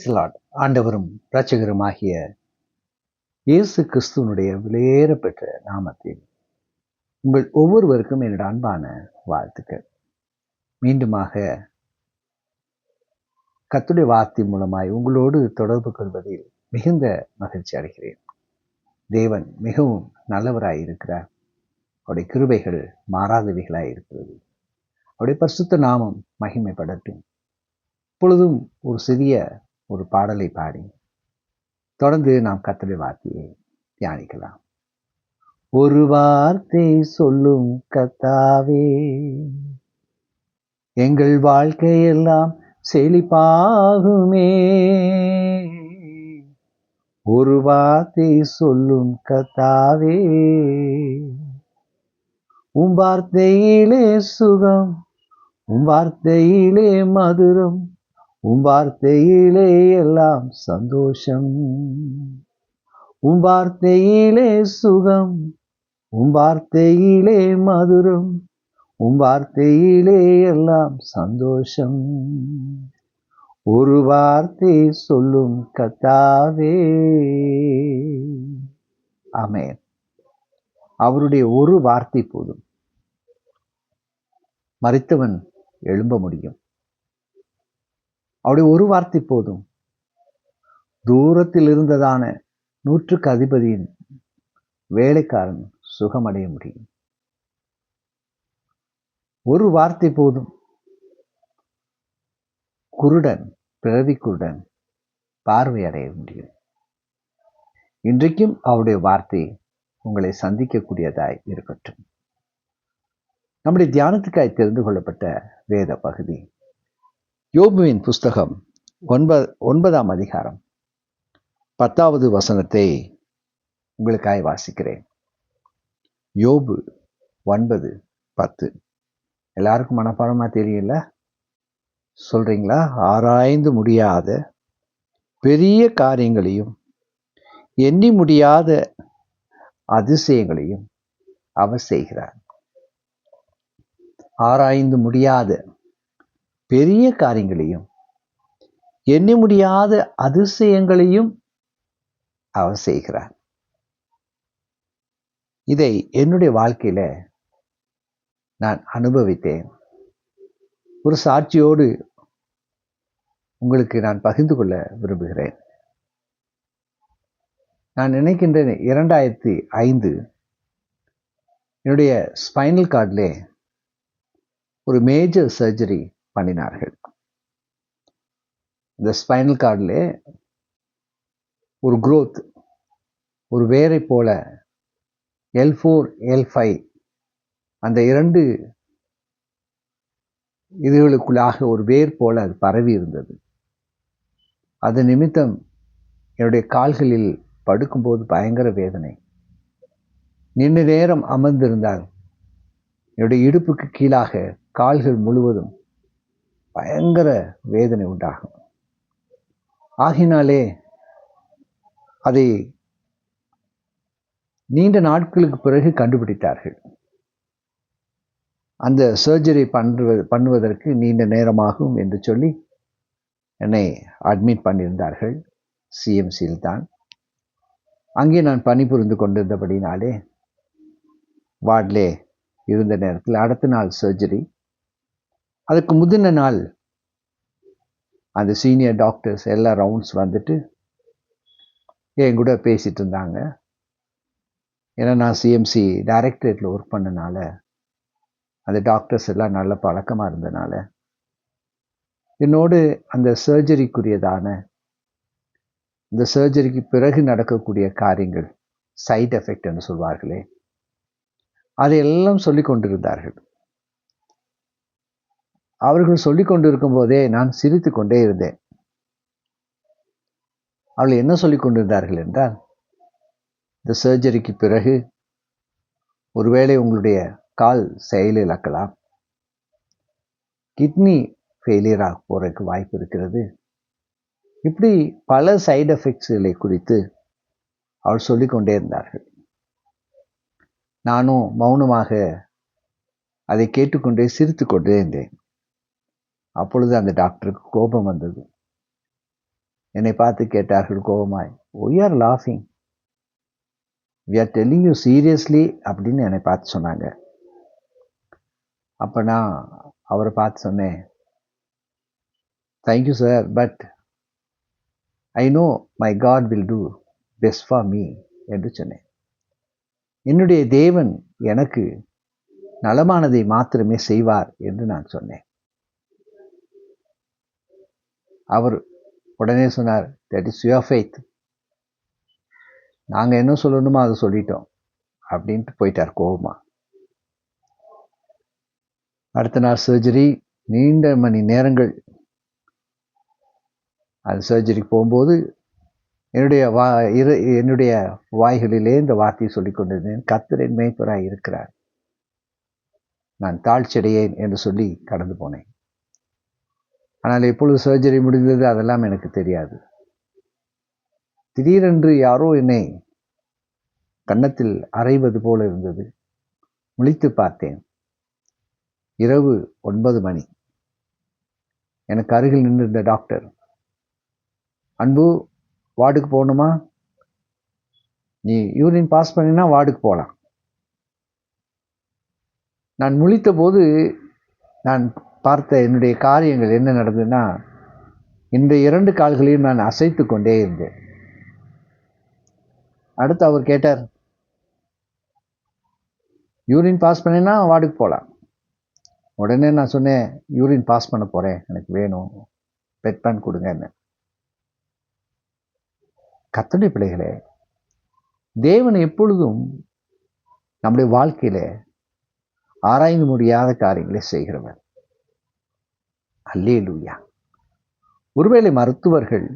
Price Lord. ஆண்டவரும் இரட்சகருமாகிய இயேசு கிறிஸ்துவனுடைய விலையேறப்பெற்ற நாமத்தில் உங்கள் ஒவ்வொருவருக்கும் என்னோட அன்பான வாழ்த்துக்கள். மீண்டுமாக கர்த்தருடைய வார்த்தை மூலமாய் உங்களோடு தொடர்பு கொள்வதில் மிகுந்த மகிழ்ச்சி அடைகிறேன். தேவன் மிகவும் நல்லவராய் இருக்கிறார். அவருடைய கிருபைகள் மாறாதவைகளாய் இருக்கிறது. அவருடைய பரிசுத்த நாமம் மகிமைப்படட்டும். இப்பொழுதும் ஒரு சிறிய பாடலை பாடி தொடர்ந்து நாம் கர்த்தருடைய வார்த்தையை தியானிக்கலாம். ஒரு வார்த்தை சொல்லும் கர்த்தாவே, எங்கள் வாழ்க்கையெல்லாம் செழிப்பாகுமே. ஒரு வார்த்தை சொல்லும் கர்த்தாவே, உம் வார்த்தையிலே சுகம், உம் வார்த்தையிலே மதுரம், உம் வார்த்தையிலே எல்லாம் சந்தோஷம். உம் வார்த்தையிலே சுகம், உம் வார்த்தையிலே மதுரம், உம் வார்த்தையிலே எல்லாம் சந்தோஷம். ஒரு வார்த்தை சொல்லும் கர்த்தாவே. ஆமென். அவருடைய ஒரு வார்த்தை போதும். மரித்தவன் எழும்ப முடியும். அவருடைய ஒரு வார்த்தை போதும். தூரத்தில் இருந்ததான 100க்கு அதிபதியின் வேலைக்காரன் சுகமடைய முடியும். ஒரு வார்த்தை போதும். குருடன், பிறவி குருடன் பார்வை அடைய முடியும். இன்றைக்கும் அவருடைய வார்த்தை உங்களை சந்திக்கக்கூடியதாய் இருக்கட்டும். நம்முடைய தியானத்துக்காய் தெரிந்து கொள்ளப்பட்ட வேத பகுதி யோபுவின் புஸ்தகம் 9ஆம் அதிகாரம் 10வது வசனத்தை உங்களுக்காய் வாசிக்கிறேன். யோபு 9:10. எல்லாருக்கும் மனப்பாடமா தெரியல? சொல்றீங்களா? ஆராய்ந்து முடியாத பெரிய காரியங்களையும் எண்ணி முடியாத அதிசயங்களையும் அவர் செய்கிறார். ஆராய்ந்து முடியாத பெரிய காரியங்களையும் எண்ணி முடியாத அதிசயங்களையும் அவர் செய்கிறார். இதை என்னுடைய வாழ்க்கையில நான் அனுபவித்தேன். ஒரு சாட்சியோடு உங்களுக்கு நான் பகிர்ந்து கொள்ள விரும்புகிறேன். நான் நினைக்கின்றேன் 2005 என்னுடைய ஸ்பைனல் கார்டிலே ஒரு மேஜர் சர்ஜரி பண்ணினார்கள். இந்த ஸ்பைனல் கார்டிலே ஒரு growth, ஒரு வேரை போல L4 L5 அந்த 2 இதுகளுக்குள்ளாக ஒரு வேர் போல அது பரவி இருந்தது. அது நிமித்தம் என்னுடைய கால்களில் படுக்கும்போது பயங்கர வேதனை. நீண்ட நேரம் அமர்ந்திருந்தால் என்னுடைய இடுப்புக்கு கீழாக கால்கள் முழுவதும் பயங்கர வேதனை உண்டாகும். ஆகினாலே அதை நீண்ட நாட்களுக்கு பிறகு கண்டுபிடித்தார்கள். அந்த சர்ஜரி பண்ணுவதற்கு நீண்ட நேரமாகும் என்று சொல்லி என்னை அட்மிட் பண்ணியிருந்தார்கள். சிஎம்சியில் தான். அங்கே நான் பணிபுரிந்து கொண்டிருந்தபடினாலே வார்டிலே இருந்த நேரத்தில் அடுத்த நாள் சர்ஜரி. அதுக்கு முந்தின நாள் அந்த சீனியர் டாக்டர்ஸ் எல்லா ரவுண்ட்ஸ் வந்துட்டு என் கூட பேசிட்டு இருந்தாங்க. ஏன்னா நான் சிஎம்சி டைரக்டரேட்டில் ஒர்க் பண்ணனால அந்த டாக்டர்ஸ் எல்லாம் நல்ல பழக்கமாக இருந்தனால என்னோடு அந்த சர்ஜரிக்குரியதான இந்த சர்ஜரிக்கு பிறகு நடக்கக்கூடிய காரியங்கள், சைட் எஃபெக்ட் என்று சொல்வார்களே, அதையெல்லாம் சொல்லி கொண்டிருந்தார்கள். அவர்கள் சொல்லி கொண்டிருக்கும் போதே நான் சிரித்து கொண்டே இருந்தேன். அவர்கள் என்ன சொல்லி கொண்டிருந்தார்கள் என்றால், இந்த சர்ஜரிக்கு பிறகு ஒருவேளை உங்களுடைய கால் செயலிழக்கலாம், கிட்னி ஃபெயிலியர் ஆக போறதுக்கு வாய்ப்பு இருக்கிறது. இப்படி பல சைடு எஃபெக்ட்ஸ்களை குறித்து அவர் சொல்லிக்கொண்டே இருந்தார்கள். நானும் மௌனமாக அதை கேட்டுக்கொண்டே சிரித்து கொண்டே இருந்தேன். அப்பொழுது அந்த டாக்டருக்கு கோபம் வந்தது. என்னை பார்த்து கேட்டார்கள் கோபமாய், "Why are laughing? We are telling you seriously" அப்படின்னு என்னை பார்த்து சொன்னாங்க. அப்போ நான் அவரை பார்த்து சொன்னேன், "Thank you sir, but I know my God will do best for me" என்று சொன்னேன். என்னுடைய தேவன் எனக்கு நலமானதை மாத்திரமே செய்வார் என்று நான் சொன்னேன். அவர் உடனே சொன்னார், "That is your faith. நாங்கள் என்ன சொல்லணுமோ அதை சொல்லிட்டோம்" அப்படின்ட்டு போயிட்டார் கோபமா. அடுத்த நாள் சர்ஜரி, நீண்ட மணி நேரங்கள். அது சர்ஜரிக்கு போகும்போது என்னுடைய வாய்களிலே இந்த வார்த்தையை சொல்லிக் கொண்டிருந்தேன், கர்த்தர் என் மேய்ப்பராய் இருக்கிறார், நான் தாழ்ச்சியடையேன் என்று சொல்லி கடந்து போனேன். ஆனால் எப்பொழுது சர்ஜரி முடிந்தது அதெல்லாம் எனக்கு தெரியாது. திடீரென்று யாரோ என்னை கன்னத்தில் அறைவது போல இருந்தது. முழித்து பார்த்தேன். இரவு 9 மணி. எனக்கு அருகில் நின்றிருந்த டாக்டர், "அன்பு, வார்டுக்கு போகணுமா? நீ யூரின் பாஸ் பண்ணினா வார்டுக்கு போகலாம்." நான் முழித்த போது நான் பார்த்த என்னுடைய காரியங்கள் என்ன நடந்ததுன்னா, இந்த 2 கால்களையும் நான் அசைத்து கொண்டே இருந்தேன். அடுத்து அவர் கேட்டார், "யூரின் பாஸ் பண்ணினா வார்டுக்கு போகலாம்." உடனே நான் சொன்னேன், "யூரின் பாஸ் பண்ண போகிறேன், எனக்கு வேணும், பெட் பேன் கொடுங்க." என்ன கர்த்தருடைய பிள்ளைகளே, தேவன் எப்பொழுதும் நம்முடைய வாழ்க்கையில ஆராய்ந்து முடியாத காரியங்களை செய்கிறவர். அல்லேலூயா. ஒருவேளை மருத்துவர்கள்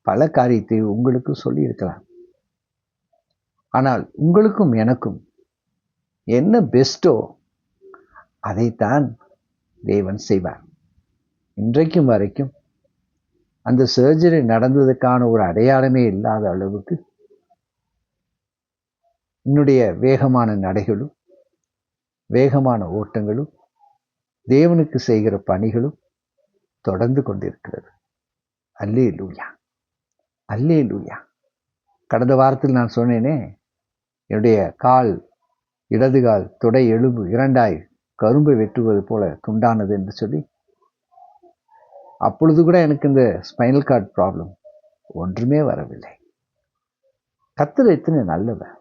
பல காரியத்தை உங்களுக்கு சொல்லி இருக்கலாம். ஆனால் உங்களுக்கும் எனக்கும் என்ன பெஸ்டோ அதைத்தான் தேவன் செய்வார். இன்றைக்கும் வரைக்கும் அந்த சர்ஜரி நடந்ததுக்கான ஒரு அடையாளமே இல்லாத அளவுக்கு என்னுடைய வேகமான நடைகளும் வேகமான ஓட்டங்களும் தேவனுக்கு செய்கிற பணிகளும் தொடர்ந்து கொண்டிருக்கிறது. அல்லேலூயா, அல்லேலூயா. கடந்த வாரத்தில் நான் சொன்னேனே, என்னுடைய கால், இடது கால் தொடை எலும்பு 2ஆய் கரும்பை வெட்டுவது போல துண்டானது என்று சொல்லி, அப்பொழுது கூட எனக்கு இந்த ஸ்பைனல் கார்டு ப்ராப்ளம் ஒன்றுமே வரவில்லை. கர்த்தர் எத்தனை நல்லவர்.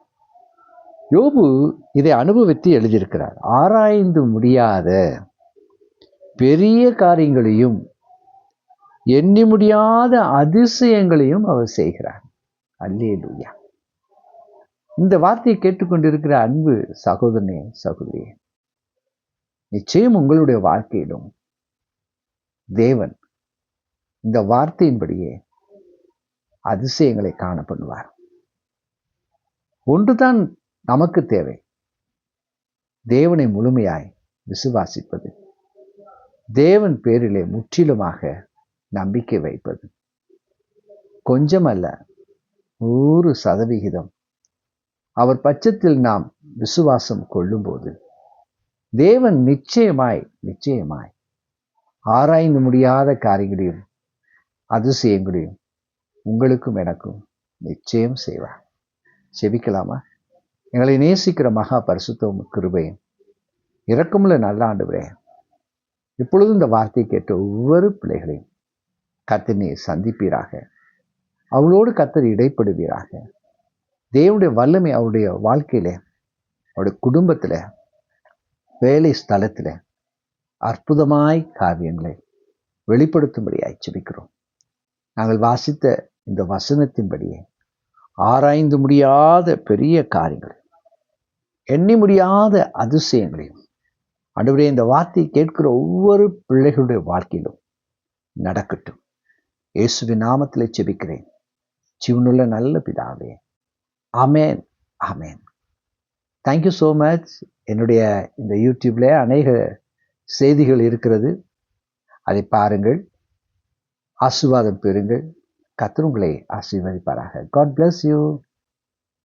யோபு இதை அனுபவித்து எழுதியிருக்கிறார். ஆராய்ந்து முடியாத பெரிய காரியங்களையும் எண்ணி முடியாத அதிசயங்களையும் அவர் செய்கிறார். அல்லேலூயா. இந்த வார்த்தையை கேட்டுக்கொண்டிருக்கிற அன்பு சகோதரனே, சகோதரியே, நிச்சயம் உங்களுடைய வாழ்க்கையிலும் தேவன் இந்த வார்த்தையின்படியே அதிசயங்களை காண பண்ணுவார். ஒன்றுதான் நமக்கு தேவை, தேவனை முழுமையாய் விசுவாசிப்பது, தேவன் பேரிலே முற்றிலுமாக நம்பிக்கை வைப்பது. கொஞ்சமல்ல, 100% அவர் பட்சத்தில் நாம் விசுவாசம் கொள்ளும்போது தேவன் நிச்சயமாய் நிச்சயமாய் ஆராய்ந்து முடியாத காரியங்களையும் அதிசயங்களையும் உங்களுக்கும் எனக்கும் நிச்சயம் செய்வார். செபிக்கலாமா? எங்களை நேசிக்கிற மகா பரிசுத்தம் கிருபையும் இரக்கமுள்ள நல்ல ஆண்டவரே, இப்பொழுது இந்த வார்த்தையை கேட்ட ஒவ்வொரு பிள்ளைகளையும் கர்த்தர் நீர் சந்திப்பீராக. அவளோடு கர்த்தர் இடைப்படுவீராக. தேவனுடைய வல்லமை அவருடைய வாழ்க்கையில, அவருடைய குடும்பத்தில், வேலை ஸ்தலத்தில் அற்புதமாய் காரியங்களை வெளிப்படுத்தும்படியாய் ஜெபிக்கிறோம். நாங்கள் வாசித்த இந்த வசனத்தின்படியே ஆராய்ந்து முடியாத பெரிய காரியங்கள், எண்ணி முடியாத அதிசயங்களையும் ஆண்டவரே இந்த வார்த்தையை கேட்கிற ஒவ்வொரு பிள்ளைகளுடைய வாழ்க்கையிலும் நடக்கட்டும். இயேசுவின் நாமத்திலே ஜெபிக்கிறேன் ஜீவனுள்ள நல்ல பிதாவே. ஆமேன், ஆமேன். Thank you so much. என்னுடைய இந்த யூடியூப்ல அநேக செய்திகள் இருக்கிறது, அதை பாருங்கள், ஆசீர்வாதம் பெறுங்கள். கர்த்தர் உங்களை ஆசீர்வதிப்பாராக. God bless you.